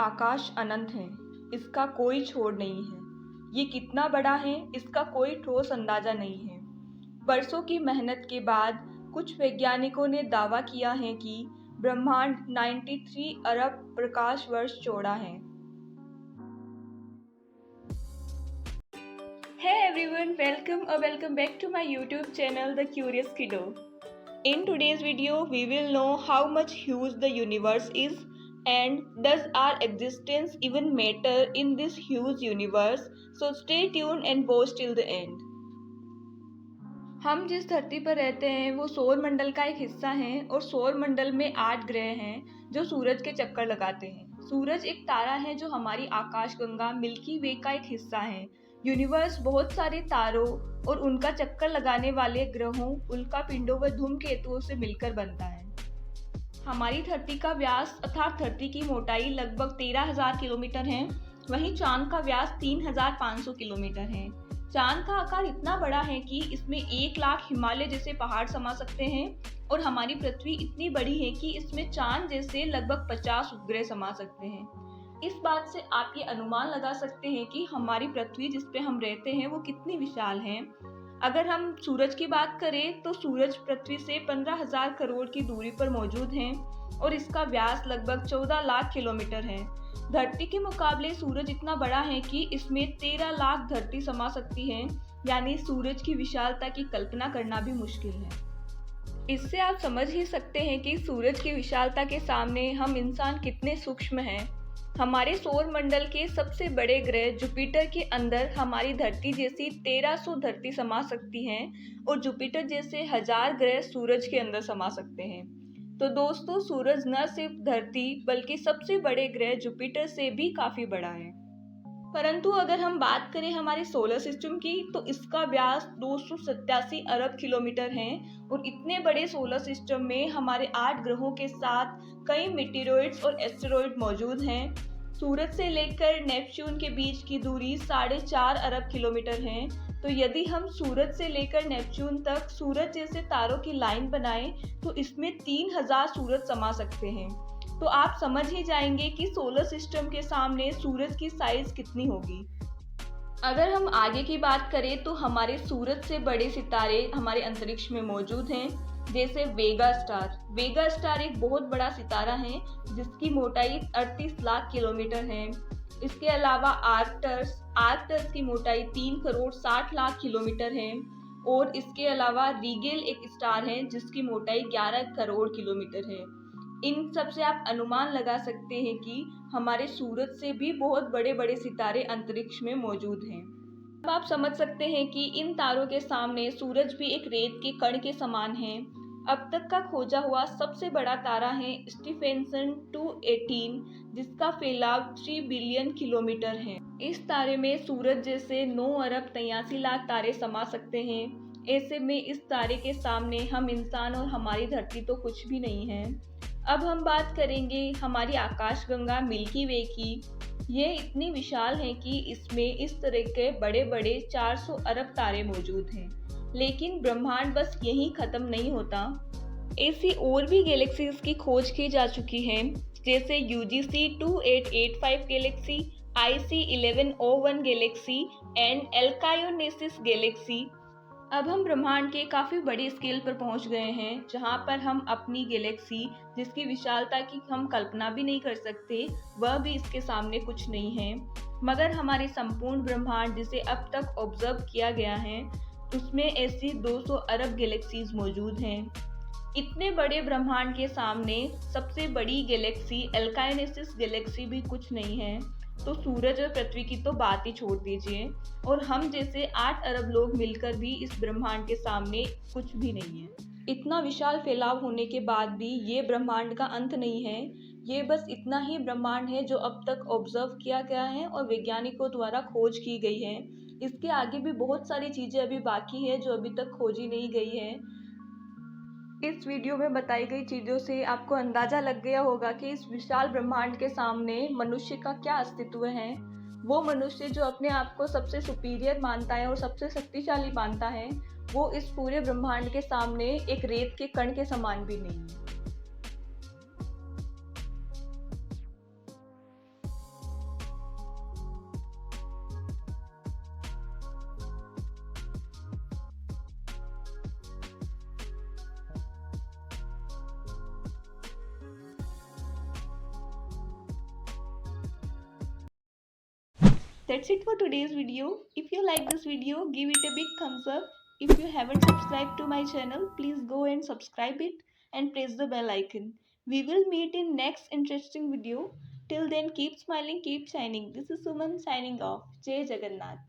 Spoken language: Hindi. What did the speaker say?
आकाश अनंत है, इसका कोई छोर नहीं है। ये कितना बड़ा है, इसका कोई ठोस अंदाजा नहीं है। वर्षों की मेहनत के बाद कुछ वैज्ञानिकों ने दावा किया है कि ब्रह्मांड 93 अरब प्रकाश वर्ष चौड़ा है। Hey everyone, welcome back to my YouTube channel The Curious Kiddo. In today's video, we will know how much huge the universe is and does our existence even matter in this huge universe. So stay tuned and watch till the end. हम जिस धरती पर रहते हैं वो सौर मंडल का एक हिस्सा है और सौर मंडल में 8 ग्रह हैं जो सूरज के चक्कर लगाते हैं। सूरज एक तारा है जो हमारी आकाशगंगा मिल्की वे का एक हिस्सा है। यूनिवर्स बहुत सारे तारों और उनका चक्कर लगाने वाले ग्रहों, उल्कापिंडों व धूमकेतुओं से मिलकर बनता है। हमारी धरती का व्यास अर्थात धरती की मोटाई लगभग 13,000 किलोमीटर है। वहीं चांद का व्यास 3,500 किलोमीटर है। चांद का आकार इतना बड़ा है कि इसमें 1 लाख हिमालय जैसे पहाड़ समा सकते हैं और हमारी पृथ्वी इतनी बड़ी है कि इसमें चांद जैसे लगभग 50 उपग्रह समा सकते हैं। इस बात से आप ये अनुमान लगा सकते हैं कि हमारी पृथ्वी जिस पे हम रहते हैं वो कितनी विशाल है। अगर हम सूरज की बात करें तो सूरज पृथ्वी से 15,000 करोड़ की दूरी पर मौजूद है और इसका व्यास लगभग 14 लाख किलोमीटर है। धरती के मुकाबले सूरज इतना बड़ा है कि इसमें 13 लाख धरती समा सकती है, यानी सूरज की विशालता की कल्पना करना भी मुश्किल है। इससे आप समझ ही सकते हैं कि सूरज की विशालता के सामने हम इंसान कितने सूक्ष्म हैं। हमारे सौर मंडल के सबसे बड़े ग्रह जुपिटर के अंदर हमारी धरती जैसी 1300 धरती समा सकती हैं और जुपिटर जैसे 1000 ग्रह सूरज के अंदर समा सकते हैं। तो दोस्तों, सूरज न सिर्फ धरती बल्कि सबसे बड़े ग्रह जुपिटर से भी काफी बड़ा है। परंतु अगर हम बात करें हमारे सोलर सिस्टम की तो इसका व्यास 287 अरब किलोमीटर है और इतने बड़े सोलर सिस्टम में हमारे 8 ग्रहों के साथ कई मेटेरॉइड्स और एस्टेरॉइड मौजूद हैं। सूरज से लेकर नेपच्यून के बीच की दूरी 4.5 अरब किलोमीटर है। तो यदि हम सूरज से लेकर नेपच्यून तक सूरज जैसे तारों की लाइन बनाएं तो इसमें 3000 सूरज समा सकते हैं। तो आप समझ ही जाएंगे कि सोलर सिस्टम के सामने सूरज की साइज कितनी होगी। अगर हम आगे की बात करें तो हमारे सूरज से बड़े सितारे हमारे अंतरिक्ष में मौजूद हैं, जैसे वेगा स्टार। वेगा स्टार एक बहुत बड़ा सितारा है जिसकी मोटाई 38 लाख किलोमीटर है। इसके अलावा आर्कटर्स की मोटाई 3 करोड़ 60 लाख किलोमीटर है और इसके अलावा रीगेल एक स्टार है जिसकी मोटाई 11 करोड़ किलोमीटर है। इन सब से आप अनुमान लगा सकते हैं कि हमारे सूरज से भी बहुत बड़े बड़े सितारे अंतरिक्ष में मौजूद हैं। अब आप समझ सकते हैं कि इन तारों के सामने सूरज भी एक रेत के कण के समान है। अब तक का खोजा हुआ सबसे बड़ा तारा है स्टीफेंसन 218 जिसका फैलाव 3 बिलियन किलोमीटर है। इस तारे में सूरज जैसे 9 अरब 83 लाख तारे समा सकते हैं। ऐसे में इस तारे के सामने हम इंसान और हमारी धरती तो कुछ भी नहीं है। अब हम बात करेंगे हमारी आकाशगंगा मिल्की वे की। ये इतनी विशाल है कि इसमें इस तरह के बड़े बड़े 400 अरब तारे मौजूद हैं। लेकिन ब्रह्मांड बस यहीं खत्म नहीं होता। ऐसी और भी गैलेक्सीज की खोज की जा चुकी है, जैसे UGC 2885 galaxy, IC 1101 galaxy and Alcyoneus galaxy. अब हम ब्रह्मांड के काफ़ी बड़ी स्केल पर पहुंच गए हैं, जहां पर हम अपनी गैलेक्सी जिसकी विशालता की हम कल्पना भी नहीं कर सकते, वह भी इसके सामने कुछ नहीं है। मगर हमारे संपूर्ण ब्रह्मांड जिसे अब तक ऑब्जर्व किया गया है उसमें ऐसी 200 अरब गैलेक्सीज मौजूद हैं। इतने बड़े ब्रह्मांड के सामने सबसे बड़ी गैलेक्सी एल्कायोनेसिस गैलेक्सी भी कुछ नहीं है। तो सूरज और पृथ्वी की तो बात ही छोड़ दीजिए और हम जैसे 8 अरब लोग मिलकर भी इस ब्रह्मांड के सामने कुछ भी नहीं है। इतना विशाल फैलाव होने के बाद भी ये ब्रह्मांड का अंत नहीं है। ये बस इतना ही ब्रह्मांड है जो अब तक ऑब्जर्व किया गया है और वैज्ञानिकों द्वारा खोज की गई है। इसके आगे भी बहुत सारी चीज़ें अभी बाकी है जो अभी तक खोजी नहीं गई है। इस वीडियो में बताई गई चीज़ों से आपको अंदाज़ा लग गया होगा कि इस विशाल ब्रह्मांड के सामने मनुष्य का क्या अस्तित्व है। वो मनुष्य जो अपने आप को सबसे सुपीरियर मानता है और सबसे शक्तिशाली मानता है, वो इस पूरे ब्रह्मांड के सामने एक रेत के कण के समान भी नहीं है। That's it for today's video. If you like this video, give it a big thumbs up. If you haven't subscribed to my channel, please go and subscribe it and press the bell icon. We will meet in next interesting video. Till then, keep smiling, keep shining. This is Suman signing off. Jai Jagannath.